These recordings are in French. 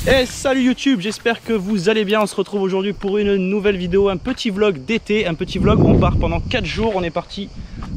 Et salut YouTube, j'espère que vous allez bien. On se retrouve aujourd'hui pour une nouvelle vidéo, un petit vlog d'été, un petit vlog. On part pendant 4 jours, on est parti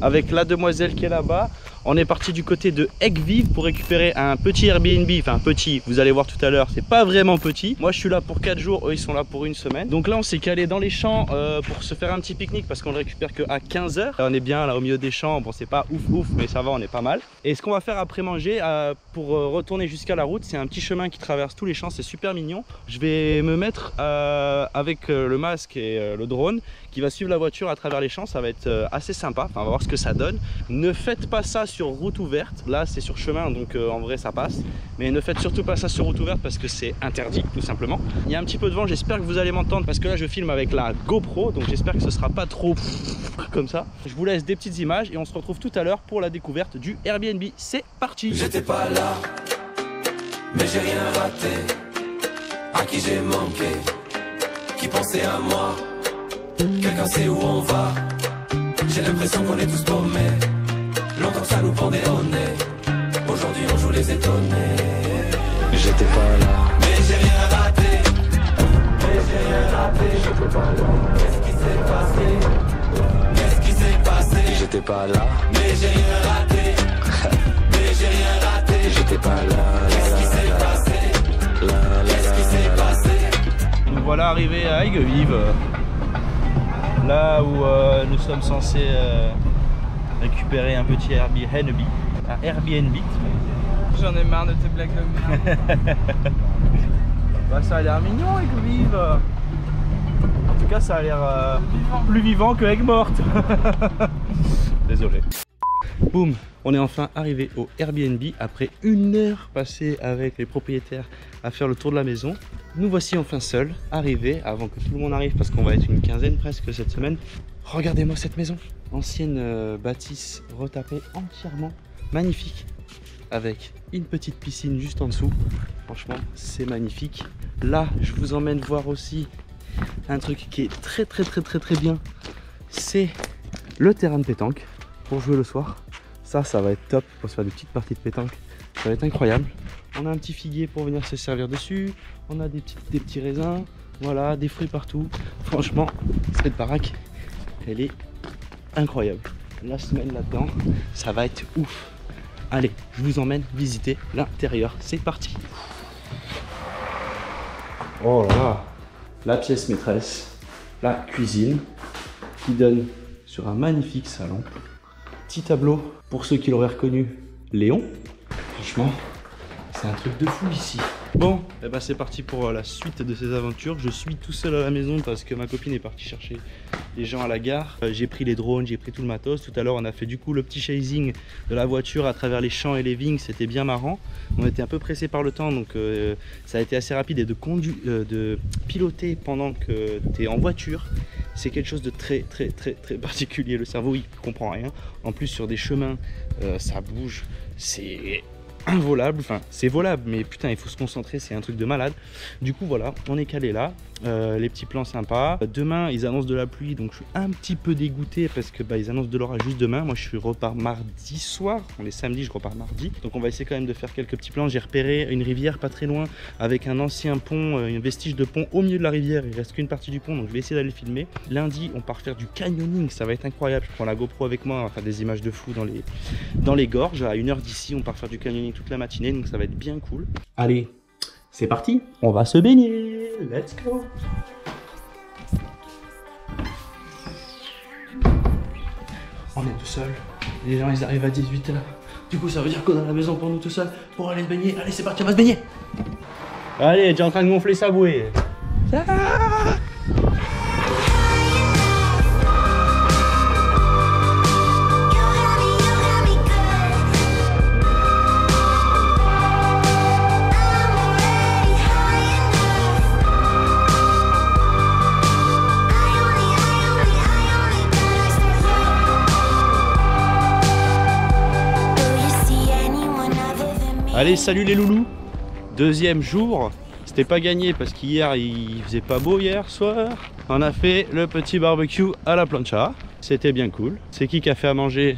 avec la demoiselle qui est là-bas. On est parti du côté de Aigues-Vives pour récupérer un petit Airbnb, enfin petit, vous allez voir tout à l'heure, c'est pas vraiment petit. Moi je suis là pour 4 jours, eux ils sont là pour une semaine. Donc là on s'est calé dans les champs pour se faire un petit pique-nique parce qu'on le récupère que à 15 h. On est bien là au milieu des champs, bon c'est pas ouf mais ça va, on est pas mal. Et ce qu'on va faire après manger pour retourner jusqu'à la route, c'est un petit chemin qui traverse tous les champs, c'est super mignon. Je vais me mettre avec le masque et le drone qui va suivre la voiture à travers les champs, ça va être assez sympa, enfin, on va voir ce que ça donne. Ne faites pas ça sur route ouverte, là c'est sur chemin donc en vrai ça passe, mais ne faites surtout pas ça sur route ouverte parce que c'est interdit tout simplement. Il y a un petit peu de vent, j'espère que vous allez m'entendre parce que là je filme avec la GoPro, donc j'espère que ce sera pas trop comme ça. Je vous laisse des petites images et on se retrouve tout à l'heure pour la découverte du Airbnb. C'est parti. J'étais pas là, mais j'ai rien raté. À qui j'ai manqué, qui pensait à moi. Quelqu'un sait où on va. J'ai l'impression qu'on est tous paumés. Longtemps que ça nous pendait au nez. Aujourd'hui on joue les étonnés. J'étais pas là, mais j'ai rien raté. Mais j'ai rien raté. J'étais pas là. Qu'est-ce qui s'est passé? Qu'est-ce qui s'est passé? J'étais pas là, mais j'ai rien raté. Mais j'ai rien raté. J'étais pas là. Qu'est-ce qui s'est passé? Qu'est-ce qui s'est passé? Nous voilà arrivés à Aigues-Vives, là où nous sommes censés récupérer un petit Airbnb. Un Airbnb. J'en ai marre de tes blagues de merde. Bah, ça a l'air mignon Aigues-Vives. En tout cas ça a l'air plus vivant que Aigues-Mortes. Désolé. Boum, on est enfin arrivé au Airbnb après 1 heure passée avec les propriétaires à faire le tour de la maison. Nous voici enfin seuls, arrivés avant que tout le monde arrive parce qu'on va être une quinzaine presque cette semaine. Regardez-moi cette maison, ancienne bâtisse retapée entièrement, magnifique, avec une petite piscine juste en dessous. Franchement, c'est magnifique. Là, je vous emmène voir aussi un truc qui est très bien. C'est le terrain de pétanque pour jouer le soir. Ça va être top pour se faire des petites parties de pétanque. Ça va être incroyable. On a un petit figuier pour venir se servir dessus. On a des petits raisins. Voilà, des fruits partout. Franchement, cette baraque, elle est incroyable. La semaine là-dedans, ça va être ouf. Allez, je vous emmène visiter l'intérieur. C'est parti. Oh là là, la pièce maîtresse, la cuisine qui donne sur un magnifique salon. Petit tableau pour ceux qui l'auraient reconnu, Léon. Franchement, c'est un truc de fou ici. Bon, et ben c'est parti pour la suite de ces aventures. Je suis tout seul à la maison parce que ma copine est partie chercher les gens à la gare. J'ai pris les drones, j'ai pris tout le matos. Tout à l'heure, on a fait du coup le petit chasing de la voiture à travers les champs et les vignes. C'était bien marrant. On était un peu pressé par le temps, donc ça a été assez rapide. Et de piloter pendant que tu es en voiture, c'est quelque chose de très particulier. Le cerveau, il comprend rien. En plus, sur des chemins, ça bouge. C'est involable, enfin c'est volable mais putain il faut se concentrer, c'est un truc de malade. Du coup voilà, on est calé là, les petits plans sympas. Demain ils annoncent de la pluie donc je suis un petit peu dégoûté parce que ils annoncent de l'orage juste demain. Moi je repars mardi soir, on est samedi, je repars mardi, donc on va essayer quand même de faire quelques petits plans. J'ai repéré une rivière pas très loin avec un ancien pont, un vestige de pont au milieu de la rivière. Il reste qu'une partie du pont donc je vais essayer d'aller le filmer. Lundi on part faire du canyoning, ça va être incroyable. Je prends la GoPro avec moi, on va faire des images de fou dans les gorges. À 1 heure d'ici on part faire du canyoning toute la matinée, donc ça va être bien cool. Allez, c'est parti, on va se baigner, let's go. On est tout seul, les gens ils arrivent à 18 h. Du coup ça veut dire qu'on est à la maison pour nous tout seul, pour aller se baigner. Allez c'est parti, on va se baigner. Allez, tu es en train de gonfler sa bouée. Ah, allez, salut les loulous. Deuxième jour, c'était pas gagné parce qu'hier il faisait pas beau hier soir. On a fait le petit barbecue à la plancha, c'était bien cool. C'est qui a fait à manger?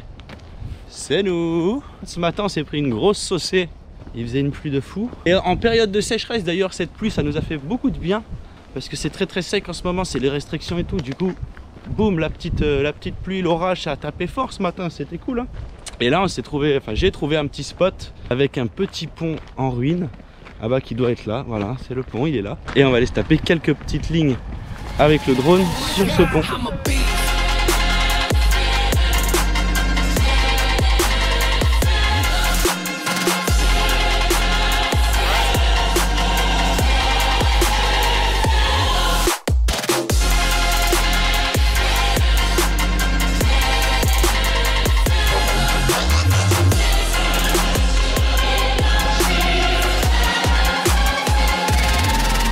C'est nous. Ce matin on s'est pris une grosse saucée Il faisait une pluie de fou. Et en période de sécheresse d'ailleurs, cette pluie ça nous a fait beaucoup de bien. Parce que c'est très sec en ce moment, c'est les restrictions et tout. Du coup, boum, la petite pluie, l'orage, ça a tapé fort ce matin, c'était cool hein. Et là on s'est trouvé, enfin j'ai trouvé un petit spot avec un petit pont en ruine. Ah bah qui doit être là, voilà, c'est le pont, il est là. Et on va aller se taper quelques petites lignes avec le drone sur ce pont.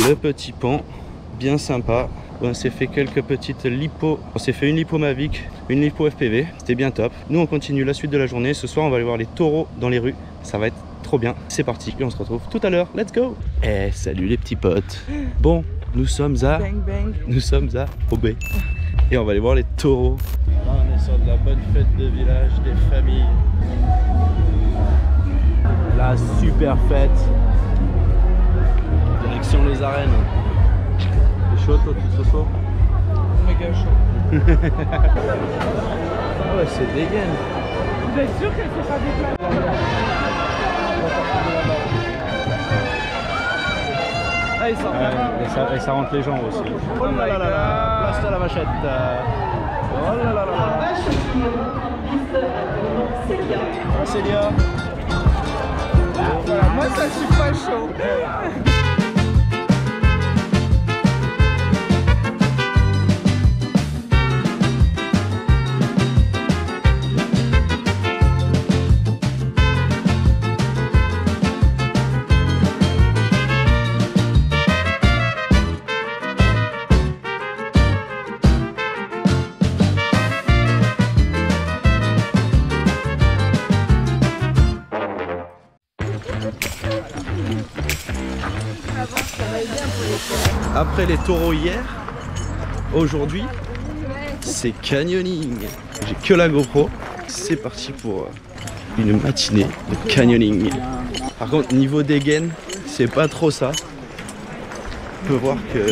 Le petit pont, bien sympa. On s'est fait quelques petites lipos. On s'est fait une lipo Mavic, une lipo FPV. C'était bien top. Nous, on continue la suite de la journée. Ce soir, on va aller voir les taureaux dans les rues. Ça va être trop bien. C'est parti. Et on se retrouve tout à l'heure. Let's go. Eh, salut les petits potes. Bon, nous sommes à... Bang bang. Nous sommes à Obé. Et on va aller voir les taureaux. Là, on est sur de la bonne fête de village, des familles. La super fête. Direction les arènes. T'es chaud toi, tu te chaud? Méga chaud. Ah ouais, c'est dégaine. Vous êtes sûr qu'elle s'est pas déplacée? Ah, ils sortent et ça rentre les jambes aussi. Oh là là là là, place à la vachette. Oh là là là là. Ah, Célia. Voilà, moi ça je suis pas chaud. Après les taureaux hier, aujourd'hui, c'est canyoning. J'ai que la GoPro. C'est parti pour une matinée de canyoning. Par contre, niveau dégaine, c'est pas trop ça. On peut voir que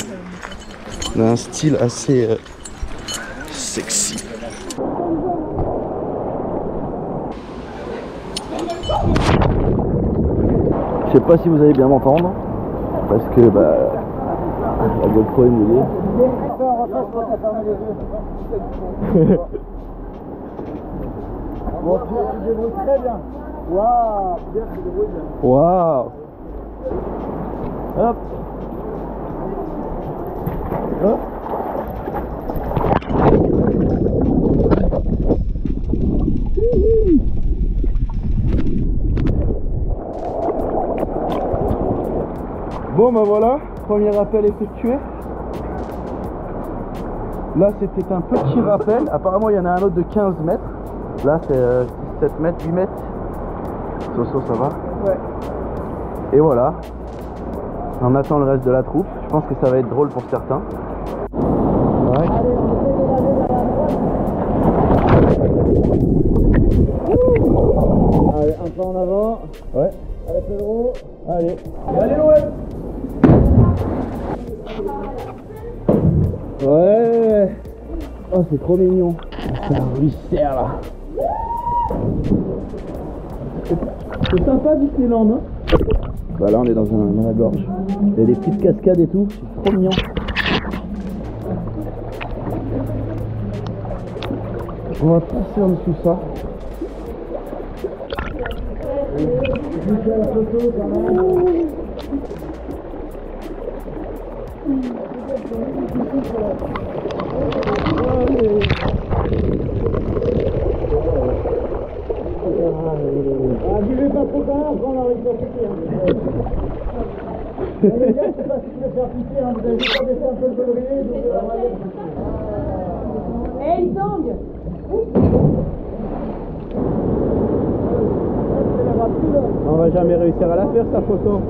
on a un style assez sexy. Je sais pas si vous allez bien m'entendre parce que la GoPro est mouillée. Bon, tu te débrouilles très bien. Waouh, Pierre, tu te débrouilles bien. Waouh. Hop. Hop. Bon bah voilà, premier rappel effectué. Là c'était un petit rappel, apparemment il y en a un autre de 15 mètres. Là c'est 7 mètres, 8 mètres. Soso ça va? Ouais. Et voilà. On attend le reste de la troupe. Je pense que ça va être drôle pour certains. Ouais. Allez, un pas en avant. Ouais. Allez, Pedro. Allez. Allez, Noël. Ouais. Oh c'est trop mignon. Ça ruissère là. C'est sympa Disneyland, hein? Bah là on est dans la gorge. Il y a des petites cascades et tout. C'est trop mignon. On va passer en dessous ça. La photo quand même. Ah, buvez pas trop quand même, après on arrive à piquer. Les gars, c'est pas si de faire piquer, hein. Vous avez juste à baisser un peu le colorier. Hey, Tang! On va jamais réussir à la faire sa photo.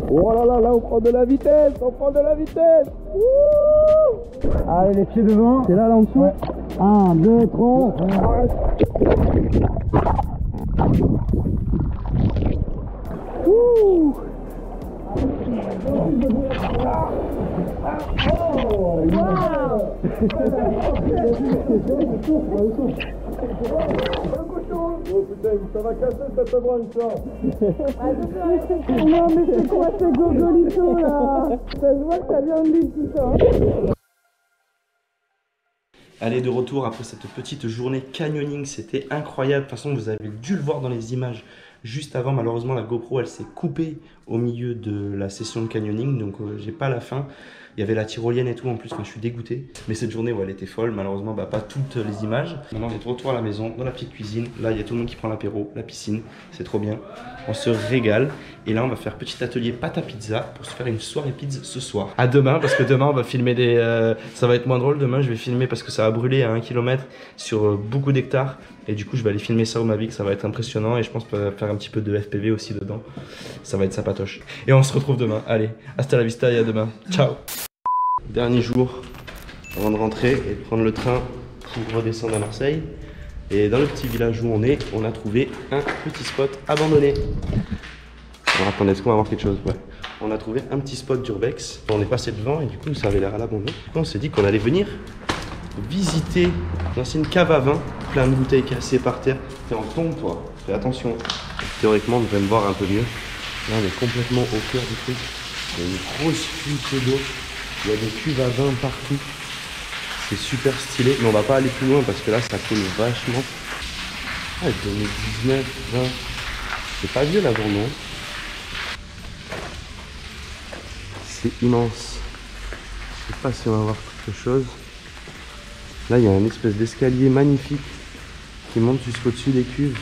Oh là là, là on prend de la vitesse, on prend de la vitesse. Allez, les pieds devant. C'est là en dessous. Ouais. 1, 2, 3. Oh putain, ça va casser cette branche là. Non mais c'est quoi ce gogolito là? Ça se voit que ça vient de lui tout ça. Allez, de retour après cette petite journée canyoning, c'était incroyable. De toute façon, vous avez dû le voir dans les images juste avant. Malheureusement, la GoPro, elle s'est coupée au milieu de la session de canyoning, donc j'ai pas la fin. Il y avait la tyrolienne et tout en plus, je suis dégoûté. Mais cette journée, ouais, elle était folle. Malheureusement, bah, pas toutes les images. Maintenant, on est de retour à la maison, dans la petite cuisine. Là, il y a tout le monde qui prend l'apéro, la piscine. C'est trop bien. On se régale. Et là, on va faire petit atelier pâte à pizza pour se faire une soirée pizza ce soir. À demain, parce que demain, on va filmer des... ça va être moins drôle. Demain, je vais filmer parce que ça va brûler à 1 km sur beaucoup d'hectares. Et du coup, je vais aller filmer ça au Mavic. Ça va être impressionnant. Et je pense faire un petit peu de FPV aussi dedans. Ça va être sympatoche. Et on se retrouve demain. Allez, hasta la vista et à demain. Ciao. Dernier jour avant de rentrer et de prendre le train pour redescendre à Marseille. Et dans le petit village où on est, on a trouvé un petit spot abandonné. Alors attendez, est-ce qu'on va voir quelque chose? Ouais. On a trouvé un petit spot d'urbex. On est passé devant et du coup ça avait l'air à l'abandon. Du coup on s'est dit qu'on allait venir visiter l'ancienne cave à vin. Plein de bouteilles cassées par terre. T'es en tombe toi, fais attention. Théoriquement on devrait me voir un peu mieux. Là on est complètement au cœur du truc. Il y a une grosse fuite d'eau. Il y a des cuves à vin partout. C'est super stylé. Mais on va pas aller plus loin parce que là ça coule vachement. Ah, 2019, 20. C'est pas vieux l'abandon. C'est immense. Je sais pas si on va voir quelque chose. Là il y a un espèce d'escalier magnifique qui monte jusqu'au-dessus des cuves.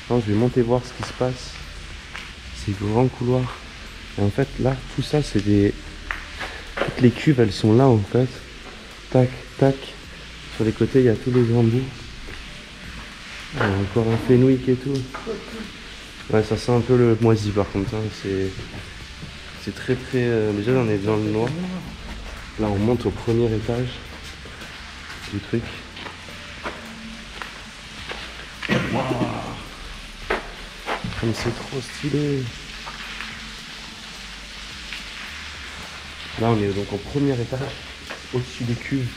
Non, je vais monter voir ce qui se passe. Ces grands couloirs. Et en fait là tout ça c'est des... Toutes les cuves elles sont là en fait. Tac, tac. Sur les côtés il y a tous les bambous. Il y a encore un fenouil et tout. Ouais, ça sent un peu le moisi par contre. Hein. C'est très très... Déjà on est dans le noir. Là on monte au premier étage du truc. Wow. Comme c'est trop stylé. Là on est donc au premier étage, au-dessus des cuves.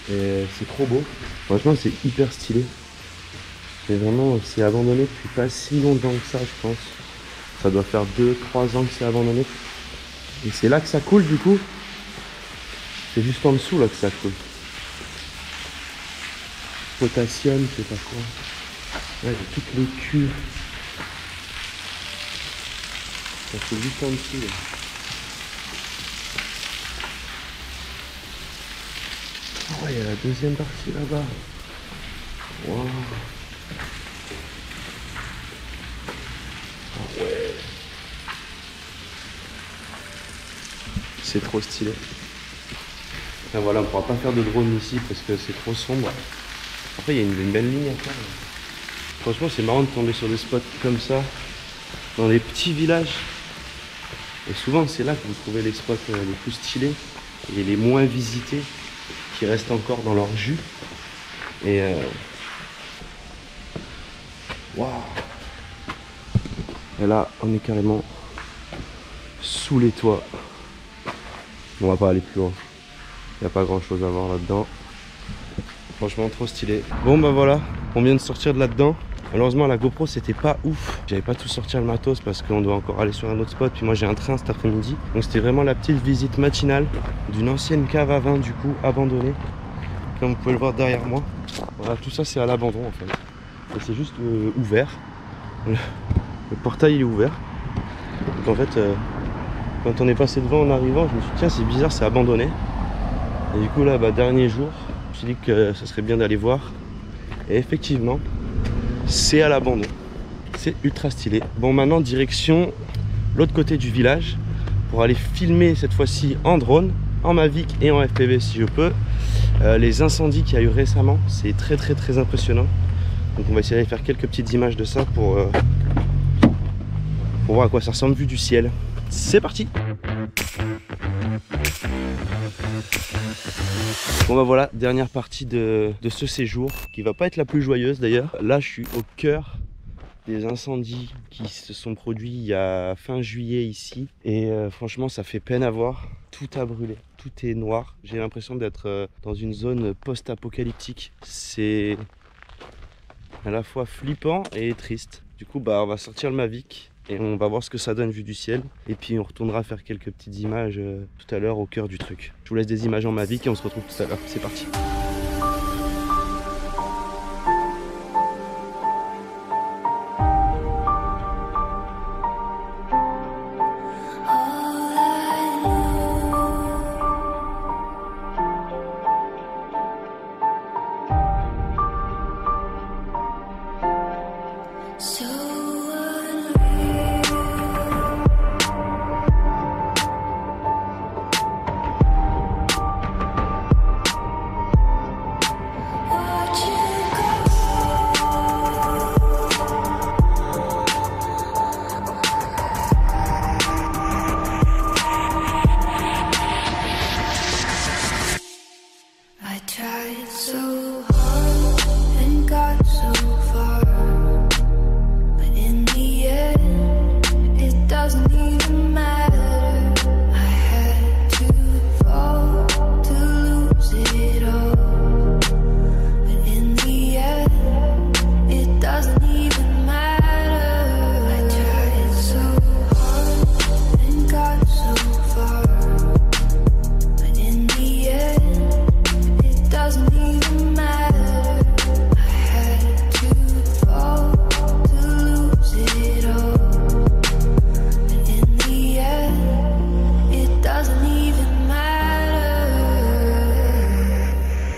Et c'est trop beau. Franchement c'est hyper stylé. Mais vraiment c'est abandonné depuis pas si longtemps que ça je pense. Ça doit faire 2-3 ans que c'est abandonné. Et c'est là que ça coule du coup. C'est juste en dessous là que ça coule. Potassium, je sais pas quoi. Ouais, j'ai toutes les cuves. Ça coule juste en dessous là. Oh, il y a la deuxième partie là-bas. Wow. Oh, ouais. C'est trop stylé. Enfin, voilà, on pourra pas faire de drone ici parce que c'est trop sombre. Après, il y a une belle ligne à faire. Franchement, c'est marrant de tomber sur des spots comme ça dans les petits villages. Et souvent, c'est là que vous trouvez les spots les plus stylés et les moins visités, qui restent encore dans leur jus. Et waouh. Et là on est carrément sous les toits. On va pas aller plus loin. Il n'y a pas grand chose à voir là-dedans. Franchement trop stylé. Bon bah voilà, on vient de sortir de là-dedans. Malheureusement la GoPro c'était pas ouf. J'avais pas tout sorti le matos parce qu'on doit encore aller sur un autre spot. Puis moi j'ai un train cet après-midi. Donc c'était vraiment la petite visite matinale d'une ancienne cave à vin du coup abandonnée. Comme vous pouvez le voir derrière moi. Voilà, tout ça c'est à l'abandon en fait. Et c'est juste ouvert. Le portail il est ouvert. Donc en fait quand on est passé devant en arrivant, je me suis dit tiens c'est bizarre, c'est abandonné. Et du coup là bah, dernier jour, je me suis dit que ça serait bien d'aller voir. Et effectivement, c'est à l'abandon. C'est ultra stylé. Bon maintenant direction l'autre côté du village pour aller filmer cette fois-ci en drone en Mavic et en FPV si je peux. Les incendies qu'il y a eu récemment, c'est très impressionnant. Donc on va essayer de faire quelques petites images de ça pour voir à quoi ça ressemble vu du ciel. C'est parti! Bon bah voilà, dernière partie de ce séjour, qui va pas être la plus joyeuse d'ailleurs. Là je suis au cœur des incendies qui se sont produits il y a fin juillet ici. Et franchement ça fait peine à voir, tout a brûlé, tout est noir. J'ai l'impression d'être dans une zone post-apocalyptique. C'est à la fois flippant et triste. Du coup bah on va sortir le Mavic et on va voir ce que ça donne vu du ciel. Et puis on retournera faire quelques petites images tout à l'heure au cœur du truc. Je vous laisse des images en Mavic et on se retrouve tout à l'heure. C'est parti.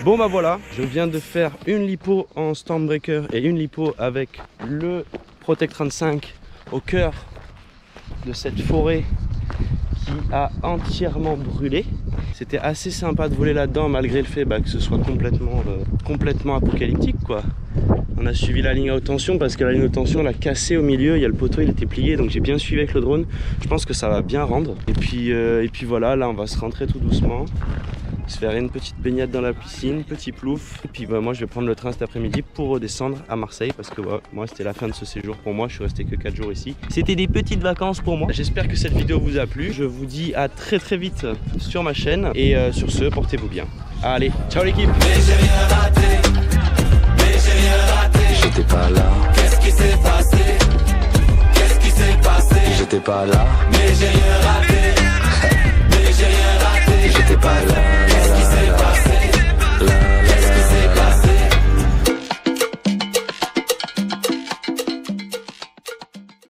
Bon bah voilà, je viens de faire une lipo en Stormbreaker et une lipo avec le Protect 35 au cœur de cette forêt qui a entièrement brûlé. C'était assez sympa de voler là-dedans malgré le fait que ce soit complètement apocalyptique quoi. On a suivi la ligne à haute tension parce que la ligne à haute tension l'a cassé au milieu, il y a le poteau, il était plié, donc j'ai bien suivi avec le drone. Je pense que ça va bien rendre. Et puis voilà, là on va se rentrer tout doucement, se faire une petite baignade dans la piscine, petit plouf. Et puis moi je vais prendre le train cet après-midi pour redescendre à Marseille parce que moi c'était la fin de ce séjour pour moi, je suis resté que 4 jours ici. C'était des petites vacances pour moi. J'espère que cette vidéo vous a plu. Je vous dis à très vite sur ma chaîne et sur ce, portez-vous bien. Allez, ciao l'équipe. Mais j'ai rien raté, mais j'ai rien raté. J'étais pas là. Qu'est-ce qui s'est passé? Qu'est-ce qui s'est passé? J'étais pas là. Mais j'ai rien raté.